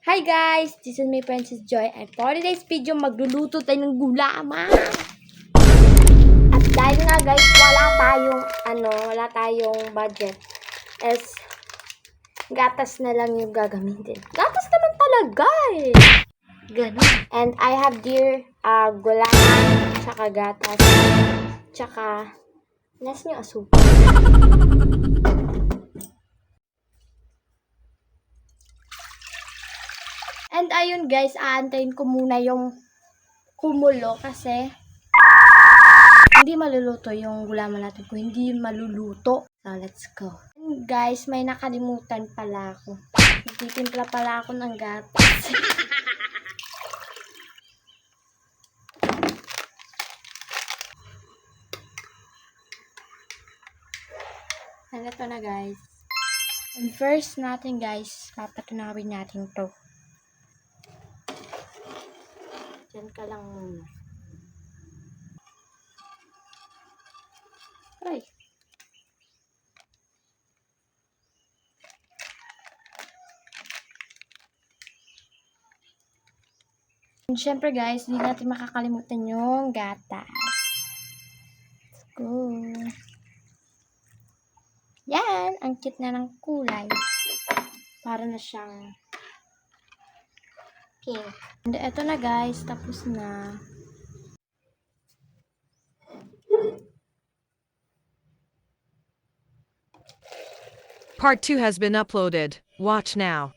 Hi guys! This is my Princess Joy and for today's video, magluluto tayo ng gulaman! At dahil nga guys, wala tayong budget, as gatas na lang yung gagamitin. Gatas naman talaga eh! Ganun. And I have here gulaman, tsaka gatas, tsaka nas yung asukal. And ayun guys, aantayin ko muna yung kumulo kasi hindi maluluto yung gulaman natin kung hindi maluluto. So let's go. And guys, may nakalimutan pala ako. Nagtitimpla pala ako ng gatas. And ito na guys. And first natin guys, papatunawin natin to. Diyan ka lang muna. Ay. And syempre guys, hindi natin makakalimutan yung gatas. Let's go. Yan, ang cute na ng kulay. Para na siyang pink. And eto na guys, tapos na. Part 2 has been uploaded. Watch now.